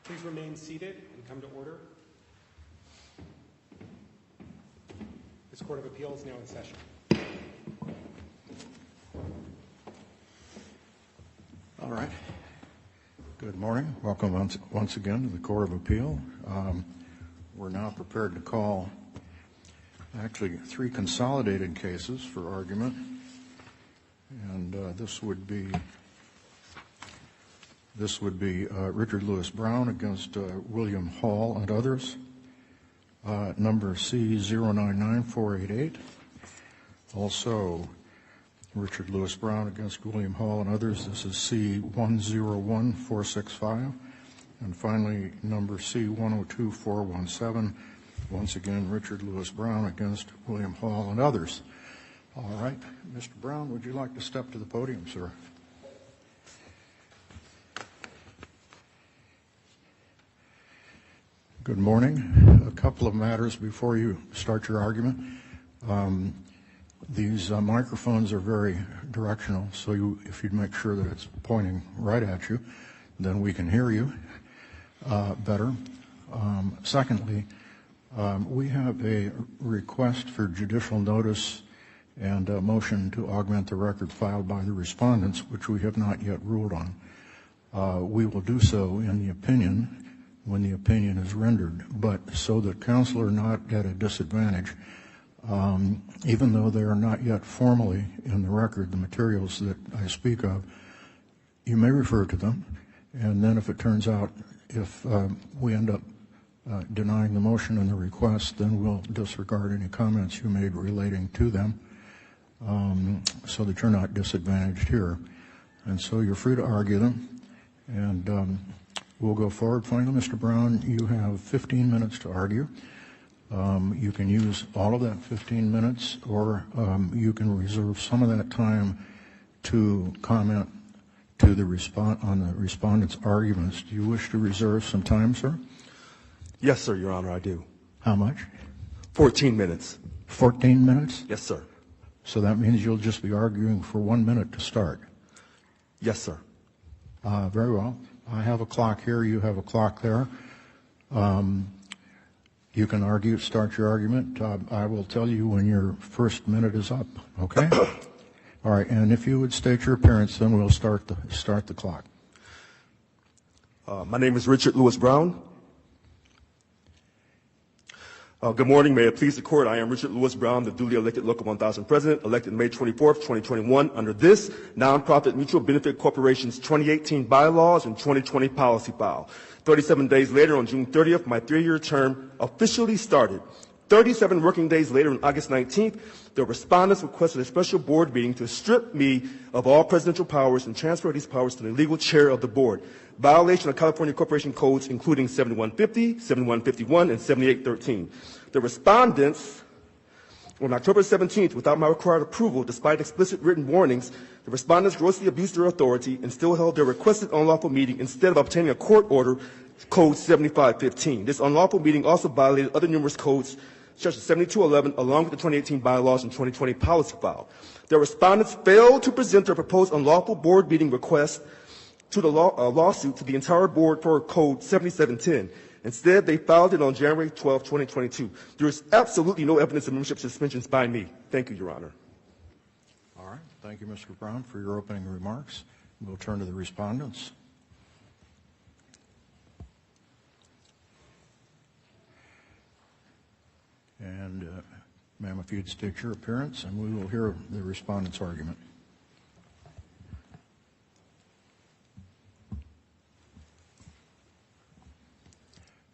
Please remain seated and come to order. This Court of Appeal is now in session. All right. Good morning. Welcome once again to the Court of Appeal. We're now prepared to call actually 3 consolidated cases for argument. And this would be Richard Lewis Brown against William Hall and others, number C099488. Also, Richard Lewis Brown against William Hall and others. This is C101465. And finally, number C102417. Once again, Richard Lewis Brown against William Hall and others. All right. Mr. Brown, would you like to step to the podium, sir? Good morning. A couple of matters before you start your argument. These microphones are very directional, so if you'd make sure that it's pointing right at you, then we can hear you better. Secondly, we have a request for judicial notice and a motion to augment the record filed by the respondents, which we have not yet ruled on. We will do so in the opinion when the opinion is rendered, but so that counsel are not at a disadvantage, even though they are not yet formally in the record, the materials that I speak of, you may refer to them, and then if it turns out, if we end up denying the motion and the request, then we'll disregard any comments you made relating to them, so that you're not disadvantaged here. And so you're free to argue them, and we'll go forward. Finally, Mr. Brown, you have 15 minutes to argue. You can use all of that 15 minutes, or you can reserve some of that time to comment to the on the respondents' arguments. Do you wish to reserve some time, sir? Yes, sir, Your Honor, I do. How much? 14 minutes. 14 minutes? Yes, sir. So that means you'll just be arguing for 1 minute to start? Yes, sir. Very well. I have a clock here. You have a clock there. You can start your argument. I will tell you when your first minute is up, okay? All right, and if you would state your appearance, then we'll start the clock. My name is Richard Lewis Brown. Good morning. May it please the Court. I am Richard Lewis Brown, the duly elected Local 1000 President, elected May 24th, 2021, under this Nonprofit Mutual Benefit Corporation's 2018 Bylaws and 2020 Policy File. 37 days later, on June 30th, my 3-year term officially started. 37 working days later, on August 19th, the respondents requested a special board meeting to strip me of all presidential powers and transfer these powers to the legal chair of the board. Violation of California Corporation Codes, including 7150, 7151, and 7813. The respondents, on October 17th, without my required approval, despite explicit written warnings, the respondents grossly abused their authority and still held their requested unlawful meeting instead of obtaining a court order, Code 7515. This unlawful meeting also violated other numerous codes, such as 7211, along with the 2018 Bylaws and 2020 Policy File. The respondents failed to present their proposed unlawful board meeting request to the lawsuit to the entire board for Code 7710. Instead, they filed it on January 12, 2022. There is absolutely no evidence of membership suspensions by me. Thank you, Your Honor. All right. Thank you, Mr. Brown, for your opening remarks. We'll turn to the respondents. And, ma'am, if you'd state your appearance, and we will hear the respondent's argument.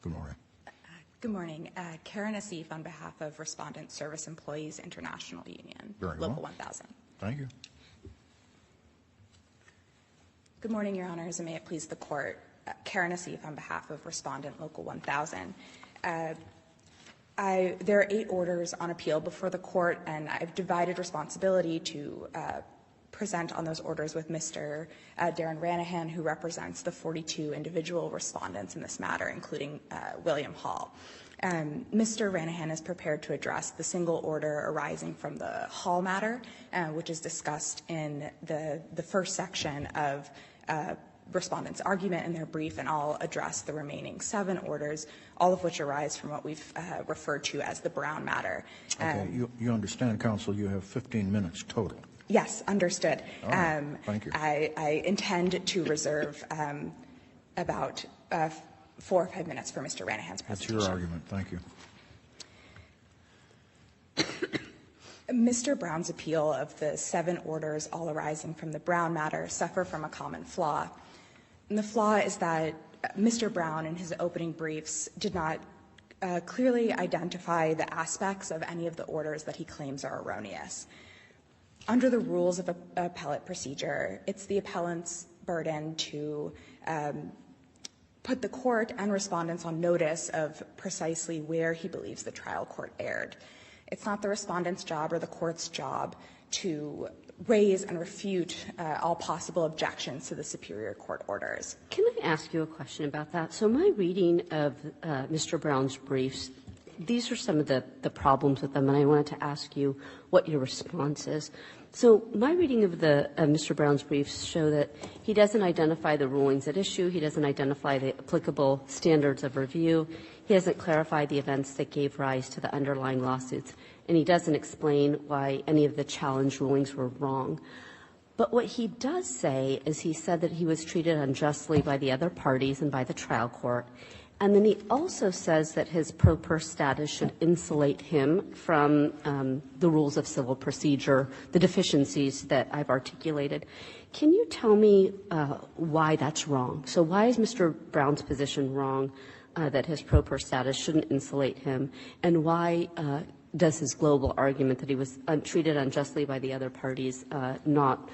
Good morning. Good morning. Karen Asif on behalf of Respondent Service Employees International Union, Local 1000. Thank you. Good morning, Your Honors, and may it please the Court. Karen Asif on behalf of Respondent Local 1000. There are 8 orders on appeal before the Court, and I've divided responsibility to present on those orders with Mr. Darren Ranahan, who represents the 42 individual respondents in this matter, including William Hall. Mr. Ranahan is prepared to address the single order arising from the Hall matter, which is discussed in the first section of Respondents' argument in their brief, and I'll address the remaining 7 orders, all of which arise from what we've referred to as the Brown matter. Okay. You understand, counsel, you have 15 minutes total. Yes, understood. All right. Thank you. I intend to reserve about 4 or 5 minutes for Mr. Ranahan's presentation. That's your argument. Thank you. Mr. Brown's appeal of the 7 orders, all arising from the Brown matter, suffer from a common flaw. And the flaw is that Mr. Brown, in his opening briefs, did not clearly identify the aspects of any of the orders that he claims are erroneous. Under the rules of appellate procedure, it's the appellant's burden to put the court and respondents on notice of precisely where he believes the trial court erred. It's not the respondent's job or the court's job to raise and refute all possible objections to the superior court orders. Can I ask you a question about that? So my reading of Mr. Brown's briefs, these are some of the problems with them, and I wanted to ask you what your response is. So my reading of Mr. Brown's briefs show that he doesn't identify the rulings at issue, he doesn't identify the applicable standards of review, he doesn't clarify the events that gave rise to the underlying lawsuits, and he doesn't explain why any of the challenge rulings were wrong. But what he does say is he said that he was treated unjustly by the other parties and by the trial court. And then he also says that his pro per status should insulate him from the rules of civil procedure, the deficiencies that I've articulated. Can you tell me why that's wrong? So why is Mr. Brown's position wrong that his pro per status shouldn't insulate him? And why does his global argument that he was treated unjustly by the other parties not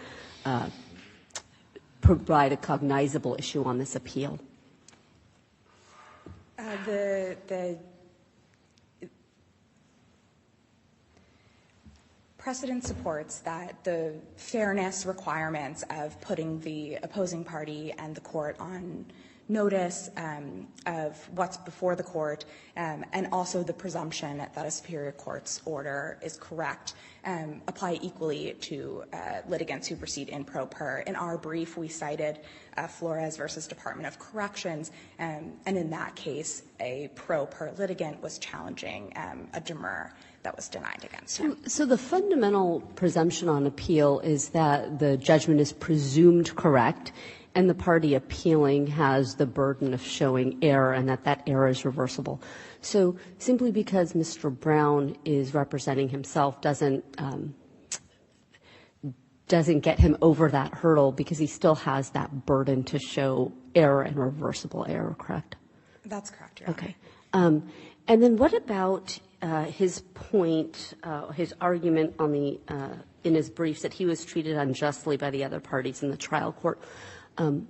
provide a cognizable issue on this appeal? The precedent supports that the fairness requirements of putting the opposing party and the court on notice of what's before the court, and also the presumption that a superior court's order is correct, apply equally to litigants who proceed in pro per. In our brief, we cited Flores versus Department of Corrections, and in that case, a pro per litigant was challenging a demur that was denied against him. So the fundamental presumption on appeal is that the judgment is presumed correct, and the party appealing has the burden of showing error and that error is reversible. So simply because Mr. Brown is representing himself doesn't get him over that hurdle, because he still has that burden to show error and reversible error, correct? That's correct, Your Honor. Okay. And then what about his point, his argument on the in his briefs that he was treated unjustly by the other parties in the trial court?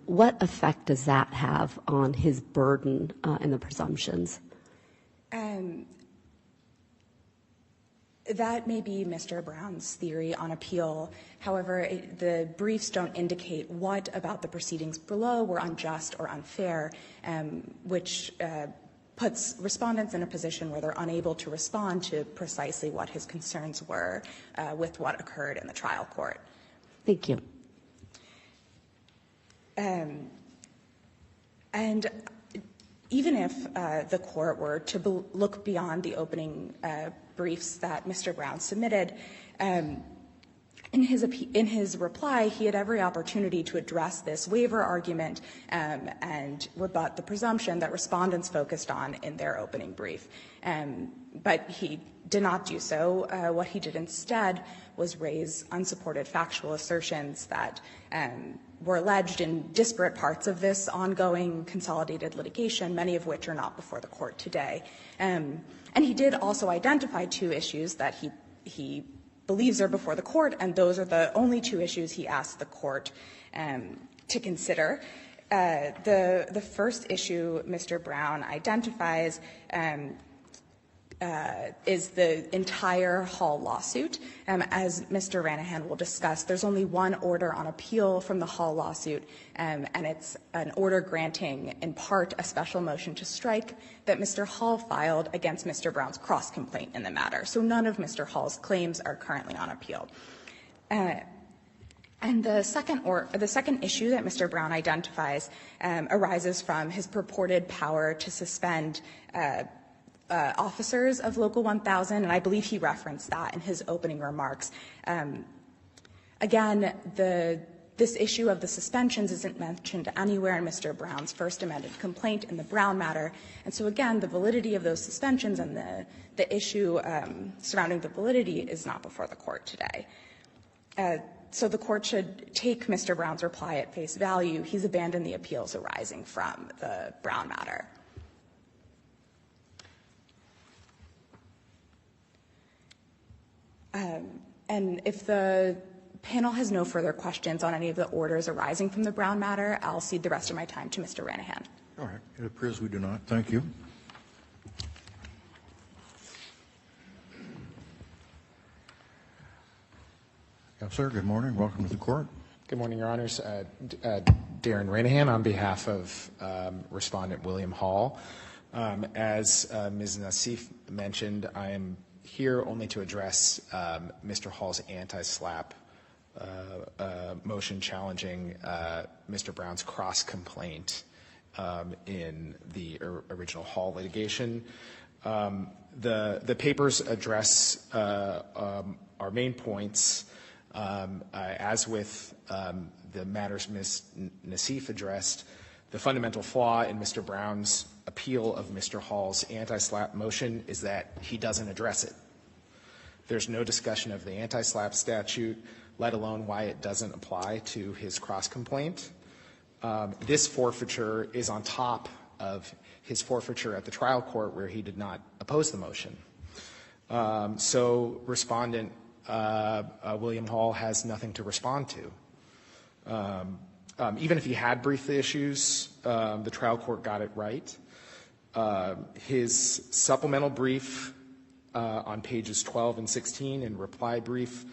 What effect does that have on his burden and the presumptions? That may be Mr. Brown's theory on appeal. However, the briefs don't indicate what about the proceedings below were unjust or unfair, which puts respondents in a position where they're unable to respond to precisely what his concerns were with what occurred in the trial court. Thank you. And even if the court were to look beyond the opening briefs that Mr. Brown submitted, in his reply, he had every opportunity to address this waiver argument and rebut the presumption that respondents focused on in their opening brief. But he did not do so. What he did instead was raise unsupported factual assertions that were alleged in disparate parts of this ongoing consolidated litigation, many of which are not before the court today. And he did also identify 2 issues that he believes are before the court, and those are the only 2 issues he asked the court to consider. The first issue Mr. Brown identifies is the entire Hall lawsuit. As Mr. Ranahan will discuss, there's only one order on appeal from the Hall lawsuit, and it's an order granting, in part, a special motion to strike that Mr. Hall filed against Mr. Brown's cross-complaint in the matter. So none of Mr. Hall's claims are currently on appeal. And the second issue that Mr. Brown identifies arises from his purported power to suspend officers of Local 1000, and I believe he referenced that in his opening remarks. Again, this issue of the suspensions isn't mentioned anywhere in Mr. Brown's first amended complaint in the Brown matter, and so again, the validity of those suspensions and the issue surrounding the validity is not before the court today. So the court should take Mr. Brown's reply at face value. He's abandoned the appeals arising from the Brown matter. And if the panel has no further questions on any of the orders arising from the Brown matter, I'll cede the rest of my time to Mr. Ranahan. All right. It appears we do not. Thank you. Yes, sir. Good morning. Welcome to the court. Good morning, Your Honors. Darren Ranahan on behalf of Respondent William Hall. As Ms. Nassif mentioned, I am here only to address Mr. Hall's anti-SLAPP motion challenging Mr. Brown's cross-complaint in the original Hall litigation. The papers address our main points. As with the matters Ms. Nassif addressed, the fundamental flaw in Mr. Brown's appeal of Mr. Hall's anti-SLAPP motion is that he doesn't address it. There's no discussion of the anti-SLAPP statute, let alone why it doesn't apply to his cross-complaint. This forfeiture is on top of his forfeiture at the trial court where he did not oppose the motion. So Respondent William Hall has nothing to respond to. Even if he had briefed the issues, the trial court got it right. His supplemental brief on pages 12 and 16 and reply brief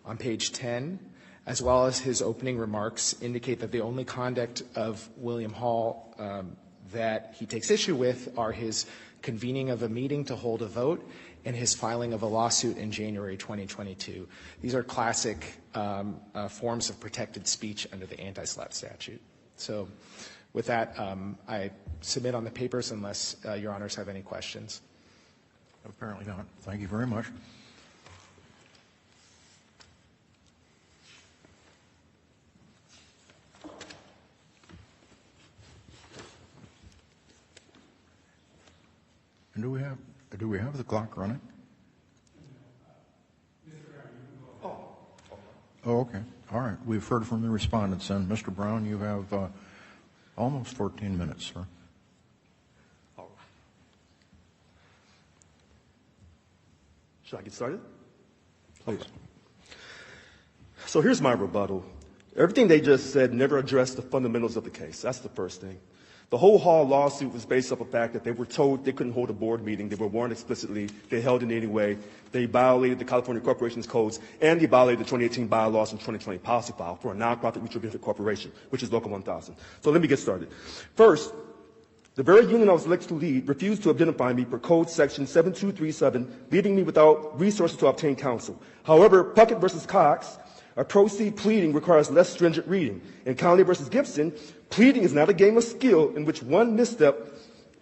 on page 10, as well as his opening remarks, indicate that the only conduct of William Hall that he takes issue with are his convening of a meeting to hold a vote and his filing of a lawsuit in January 2022. These are classic forms of protected speech under the anti-SLAPP statute. So with that, I submit on the papers unless Your Honors have any questions. Apparently not. Thank you very much. And do we have the clock running? Oh, okay. All right. We've heard from the respondents, and Mr. Brown, you have almost 14 minutes, sir. All right. Should I get started? Please. So here's my rebuttal. Everything they just said never addressed the fundamentals of the case. That's the first thing. The whole Hall lawsuit was based off the fact that they were told they couldn't hold a board meeting. They were warned explicitly. They held it anyway. They violated the California Corporations Codes, and they violated the 2018 bylaws and 2020 policy file for a nonprofit mutual benefit corporation, which is Local 1000. So let me get started. First, the very union I was elected to lead refused to identify me per Code Section 7237, leaving me without resources to obtain counsel. However, Puckett versus Cox, a pro se pleading requires less stringent reading. In Conley versus Gibson, pleading is not a game of skill in which one misstep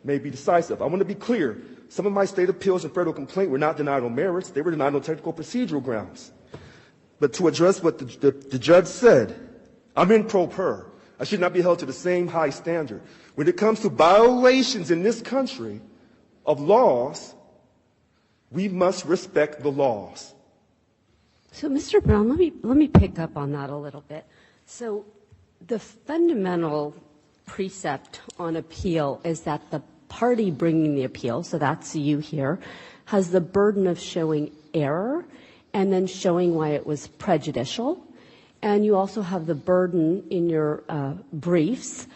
may be decisive. I want to be clear. Some of my state appeals and federal complaint were not denied on merits. They were denied on technical procedural grounds. But to address what the judge said, I'm in pro per. I should not be held to the same high standard. When it comes to violations in this country of laws, we must respect the laws. So, Mr. Brown, let me pick up on that a little bit. So, the fundamental precept on appeal is that the party bringing the appeal, so that's you here, has the burden of showing error and then showing why it was prejudicial. And you also have the burden in your briefs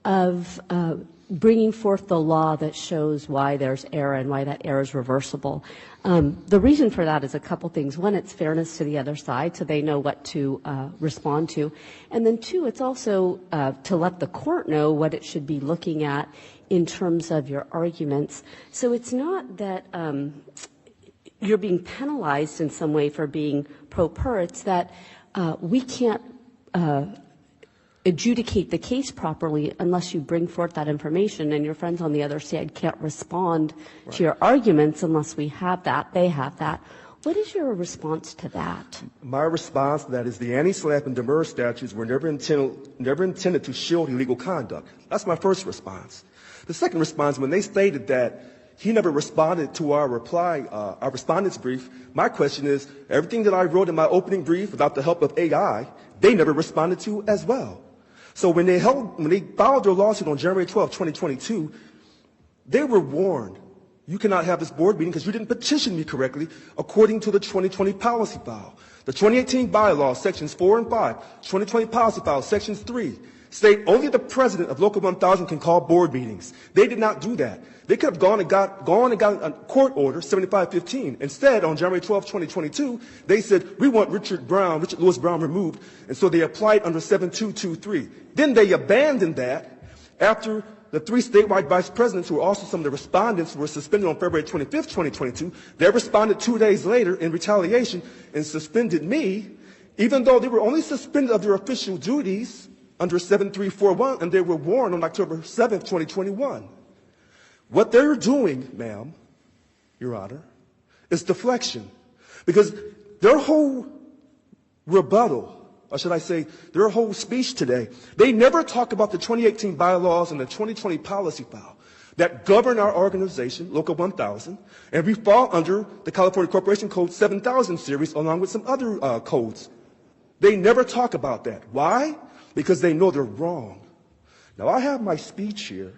of bringing forth the law that shows why there's error and why that error is reversible. The reason for that is a couple things. One, it's fairness to the other side, so they know what to respond to. And then two, it's also to let the court know what it should be looking at in terms of your arguments. So it's not that you're being penalized in some way for being pro per. It's that we can't adjudicate the case properly unless you bring forth that information, and your friends on the other side can't respond to your arguments unless we have that, they have that. What is your response to that? My response to that is the anti-SLAPP and demurrer statutes were never intended to shield illegal conduct. That's my first response. The second response, when they stated that he never responded to our respondent's brief, my question is, everything that I wrote in my opening brief without the help of AI, they never responded to as well. So when they filed their lawsuit on January 12, 2022, they were warned, you cannot have this board meeting because you didn't petition me correctly according to the 2020 policy file. The 2018 bylaws, sections 4 and 5, 2020 policy file, sections 3, state only the president of Local 1000 can call board meetings. They did not do that. They could have gone and got a court order, 7515. Instead, on January 12, 2022, they said, we want Richard Lewis Brown removed, and so they applied under 7223. Then they abandoned that after the 3 statewide vice presidents, who were also some of the respondents, were suspended on February 25, 2022. They responded 2 days later in retaliation and suspended me, even though they were only suspended of their official duties under 7341, and they were warned on October 7, 2021. What they're doing, ma'am, Your Honor, is deflection. Because their whole rebuttal, or should I say, their whole speech today, they never talk about the 2018 bylaws and the 2020 policy file that govern our organization, Local 1000, and we fall under the California Corporation Code 7000 series along with some other codes. They never talk about that. Why? Because they know they're wrong. Now, I have my speech here.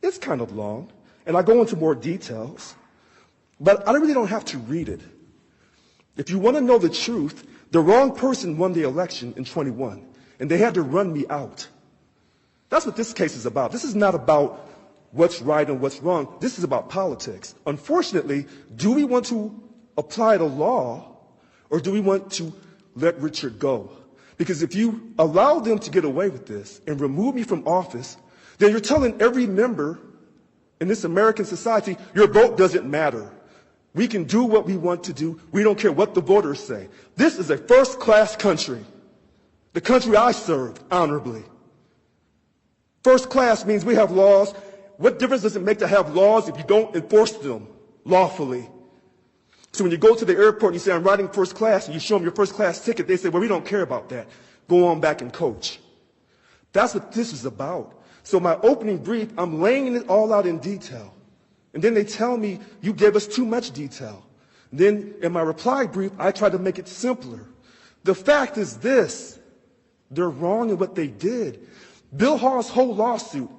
It's kind of long, and I go into more details, but I really don't have to read it. If you want to know the truth, the wrong person won the election in 21, and they had to run me out. That's what this case is about. This is not about what's right and what's wrong. This is about politics. Unfortunately, do we want to apply the law, or do we want to let Richard go? Because if you allow them to get away with this and remove me from office, then you're telling every member in this American society, your vote doesn't matter. We can do what we want to do. We don't care what the voters say. This is a first-class country, the country I served honorably. First class means we have laws. What difference does it make to have laws if you don't enforce them lawfully? So when you go to the airport and you say, I'm riding first class, and you show them your first class ticket, they say, well, we don't care about that. Go on back and coach. That's what this is about. So my opening brief, I'm laying it all out in detail. And then they tell me, you gave us too much detail. Then in my reply brief, I try to make it simpler. The fact is this, they're wrong in what they did. Bill Hall's whole lawsuit,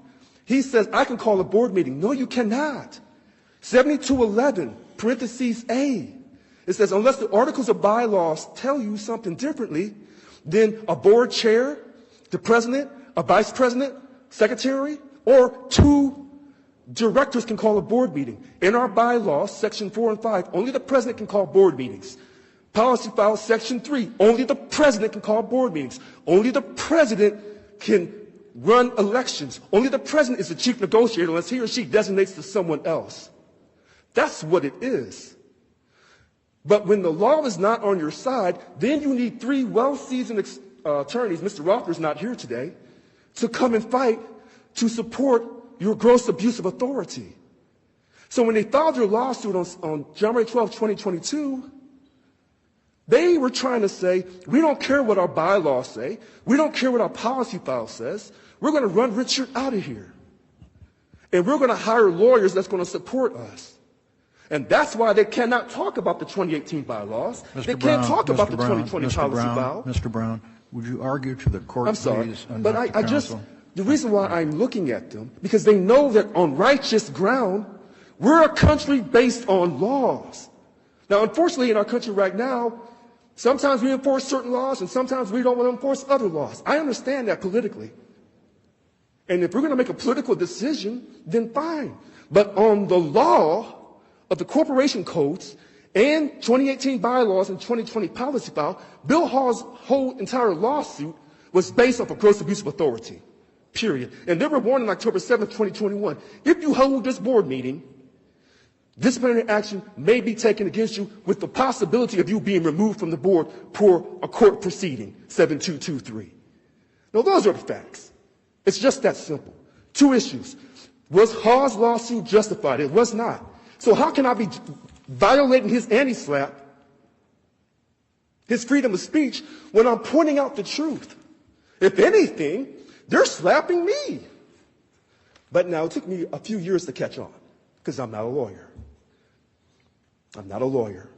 he says, I can call a board meeting. No, you cannot. 7211, parentheses A. It says, unless the articles of bylaws tell you something differently, then a board chair, the president, a vice president, secretary, or 2 directors can call a board meeting. In our bylaws, section 4 and 5, only the president can call board meetings. Policy file, section 3, only the president can call board meetings. Only the president can run elections. Only the president is the chief negotiator unless he or she designates to someone else. That's what it is. But when the law is not on your side, then you need 3 well-seasoned attorneys, Mr. Rothler's not here today, to come and fight to support your gross abuse of authority. So when they filed their lawsuit on January 12, 2022, they were trying to say, we don't care what our bylaws say. We don't care what our policy file says. We're going to run Richard out of here. And we're going to hire lawyers that's going to support us. And that's why they cannot talk about the 2018 bylaws. They can't talk about the 2020 policy file. Mr. Brown, would you argue to the court, I'm sorry, please, and but not to I just, counsel? the reason why I'm looking at them, because they know that on righteous ground, we're a country based on laws. Now, unfortunately, in our country right now, sometimes we enforce certain laws and sometimes we don't want to enforce other laws. I understand that politically. And if we're going to make a political decision, then fine. But on the law of the corporation codes and 2018 bylaws and 2020 policy file, Bill Hall's whole entire lawsuit was based off of gross abuse of authority, period. And they were warned on October 7th, 2021, if you hold this board meeting, disciplinary action may be taken against you with the possibility of you being removed from the board per a court proceeding, 7223. No, those are the facts. It's just that simple. Two issues. Was Hall's lawsuit justified? It was not. So how can I be violating his anti-slap, his freedom of speech, when I'm pointing out the truth? If anything, they're slapping me. But now it took me a few years to catch on, because I'm not a lawyer. I'm not a lawyer.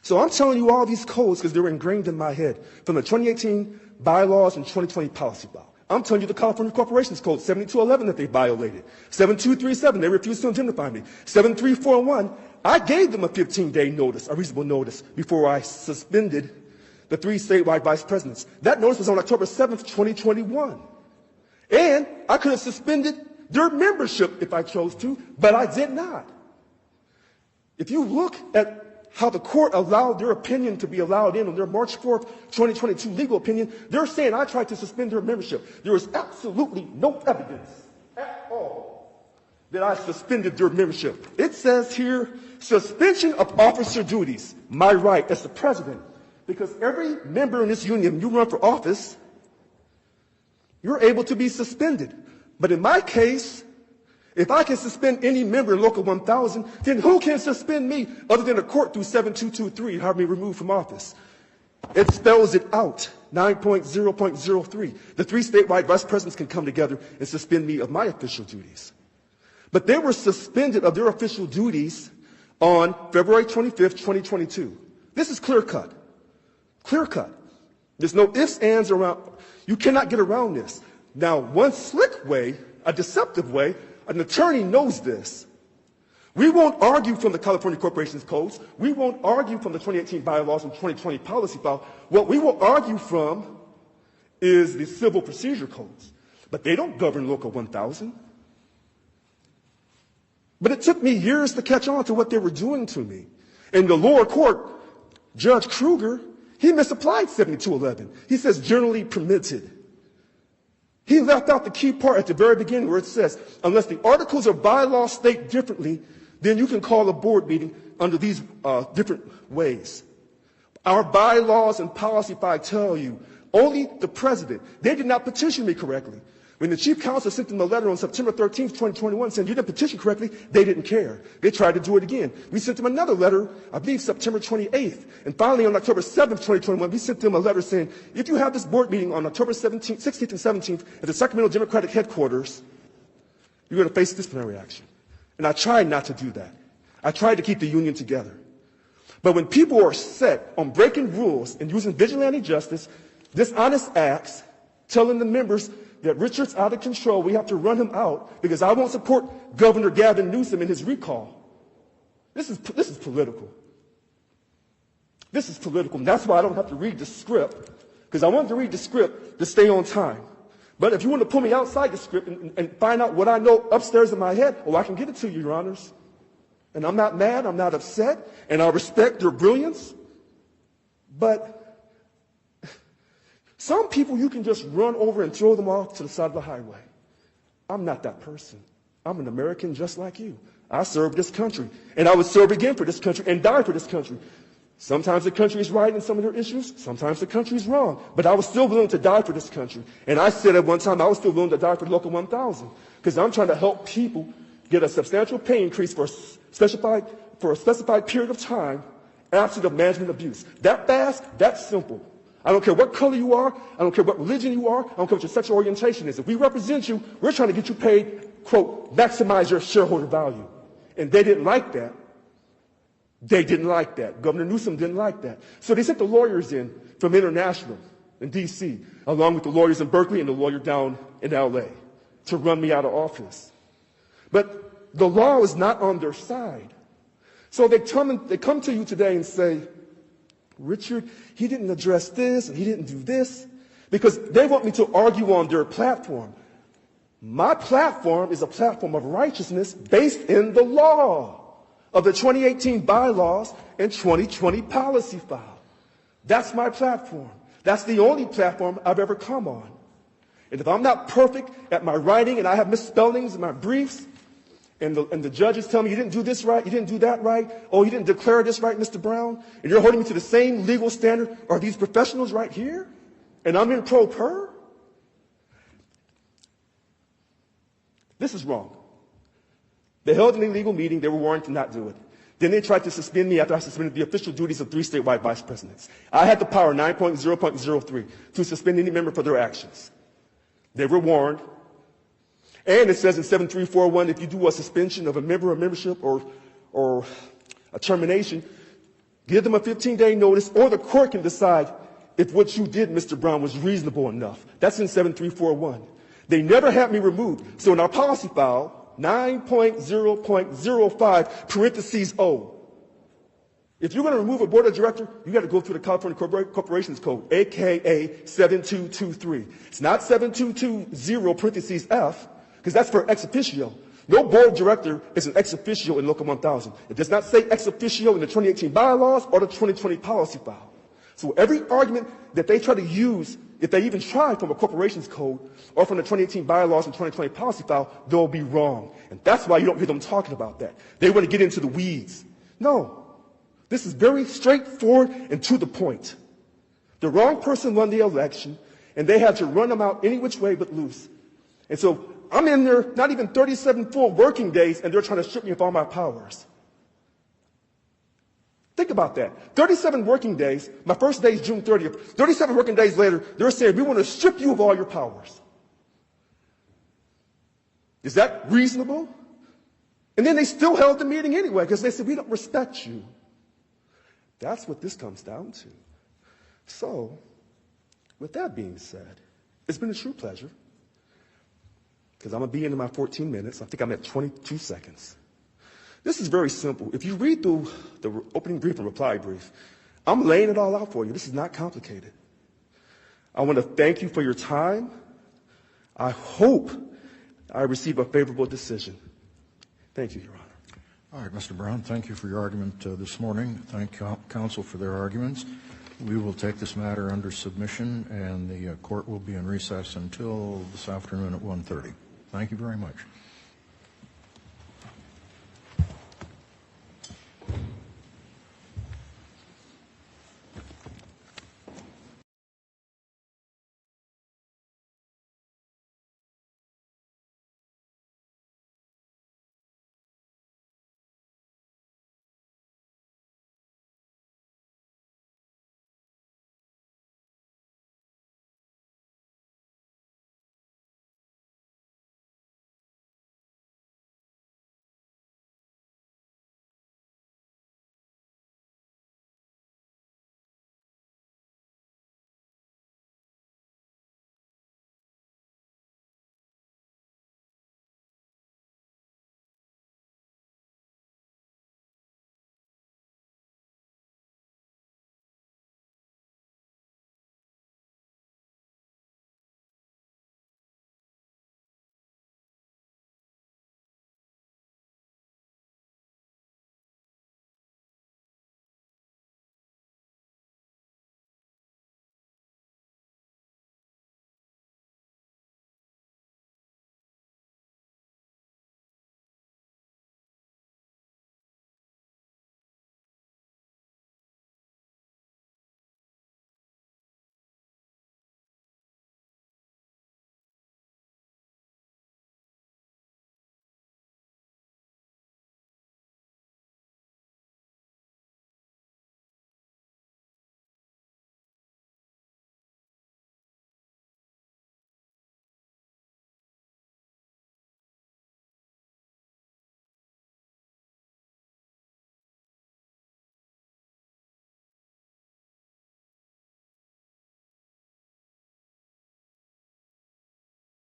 So I'm telling you all these codes because they're ingrained in my head from the 2018 bylaws and 2020 policy file. I'm telling you the California Corporations Code 7211 that they violated. 7237, they refused to indemnify me. 7341, I gave them a 15-day notice, a reasonable notice, before I suspended the 3 statewide vice presidents. That notice was on October 7th, 2021. And I could have suspended their membership if I chose to, but I did not. If you look at how the court allowed their opinion to be allowed in on their March 4th, 2022 legal opinion, they're saying I tried to suspend their membership. There is absolutely no evidence at all that I suspended their membership. It says here, suspension of officer duties, my right as the president, because every member in this union, you run for office, you're able to be suspended. But in my case, if I can suspend any member in Local 1000, then who can suspend me other than a court through 7223 and have me removed from office? It spells it out, 9.0.03. The 3 statewide vice presidents can come together and suspend me of my official duties. But they were suspended of their official duties on February 25th, 2022. This is clear cut. Clear cut. There's no ifs, ands around. You cannot get around this. Now, one slick way, a deceptive way, an attorney knows this. We won't argue from the California Corporations Codes. We won't argue from the 2018 bylaws and 2020 policy file. What we will argue from is the civil procedure codes. But they don't govern Local 1000. But it took me years to catch on to what they were doing to me. In the lower court, Judge Kruger, he misapplied 7211. He says generally permitted. He left out the key part at the very beginning where it says, unless the articles of bylaw state differently, then you can call a board meeting under these different ways. Our bylaws and policy file tell you, only the president. They did not petition me correctly. When the chief counsel sent them a letter on September 13th, 2021 saying you didn't petition correctly, they didn't care. They tried to do it again. We sent them another letter, I believe September 28th. And finally on October 7th, 2021, we sent them a letter saying, if you have this board meeting on October 16th and 17th at the Sacramento Democratic headquarters, you're going to face disciplinary action. And I tried not to do that. I tried to keep the union together. But when people are set on breaking rules and using vigilante justice, dishonest acts, telling the members that Richard's out of control, we have to run him out because I won't support Governor Gavin Newsom in his recall. This is political. This is political, and that's why I don't have to read the script, because I wanted to read the script to stay on time. But if you want to pull me outside the script and find out what I know upstairs in my head, I can give it to you, Your Honors. And I'm not mad, I'm not upset, and I respect their brilliance. But some people you can just run over and throw them off to the side of the highway. I'm not that person. I'm an American just like you. I serve this country, and I would serve again for this country and die for this country. Sometimes the country is right in some of their issues. Sometimes the country is wrong. But I was still willing to die for this country. And I said at one time I was still willing to die for Local 1000 because I'm trying to help people get a substantial pay increase for a specified period of time absent of management abuse. That fast, that's simple. I don't care what color you are. I don't care what religion you are. I don't care what your sexual orientation is. If we represent you, we're trying to get you paid, quote, maximize your shareholder value. And they didn't like that. They didn't like that. Governor Newsom didn't like that. So they sent the lawyers in from International in D.C., along with the lawyers in Berkeley and the lawyer down in L.A. to run me out of office. But the law is not on their side. So they come to you today and say, Richard, he didn't address this and he didn't do this, because they want me to argue on their platform. My platform is a platform of righteousness based in the law of the 2018 bylaws and 2020 policy file. That's my platform. That's the only platform I've ever come on. And if I'm not perfect at my writing and I have misspellings in my briefs, and the judges tell me you didn't do this right, you didn't do that right, oh, you didn't declare this right, Mr. Brown, and you're holding me to the same legal standard, are these professionals right here? And I'm in pro per? This is wrong. They held an illegal meeting. They were warned to not do it. Then they tried to suspend me after I suspended the official duties of 3 statewide vice presidents. I had the power, 9.0.03, to suspend any member for their actions. They were warned. And it says in 7341, if you do a suspension of a member or membership or a termination, give them a 15-day notice, or the court can decide if what you did, Mr. Brown, was reasonable enough. That's in 7341. They never had me removed. So in our policy file, 9.0.05, parentheses O. If you're going to remove a board of director, you got to go through the California Corporations Code, aka 7223. It's not 7220, parentheses F, because that's for ex officio. No board of director is an ex officio in Local 1000. It does not say ex officio in the 2018 bylaws or the 2020 policy file. So every argument that they try to use, if they even try from a corporations code or from the 2018 bylaws and 2020 policy file, they'll be wrong. And that's why you don't hear them talking about that. They want to get into the weeds. No. This is very straightforward and to the point. The wrong person won the election, and they had to run them out any which way but loose. And so I'm in there not even 37 full working days, and they're trying to strip me of all my powers. Think about that. 37 working days. My first day is June 30th. 37 working days later, they're saying, we want to strip you of all your powers. Is that reasonable? And then they still held the meeting anyway because they said, we don't respect you. That's what this comes down to. So, with that being said, it's been a true pleasure because I'm going to be into my 14 minutes. I think I'm at 22 seconds. This is very simple. If you read through the opening brief and reply brief, I'm laying it all out for you. This is not complicated. I want to thank you for your time. I hope I receive a favorable decision. Thank you, Your Honor. All right, Mr. Brown, thank you for your argument this morning. Thank counsel for their arguments. We will take this matter under submission, and the court will be in recess until this afternoon at 1:30. Thank you very much.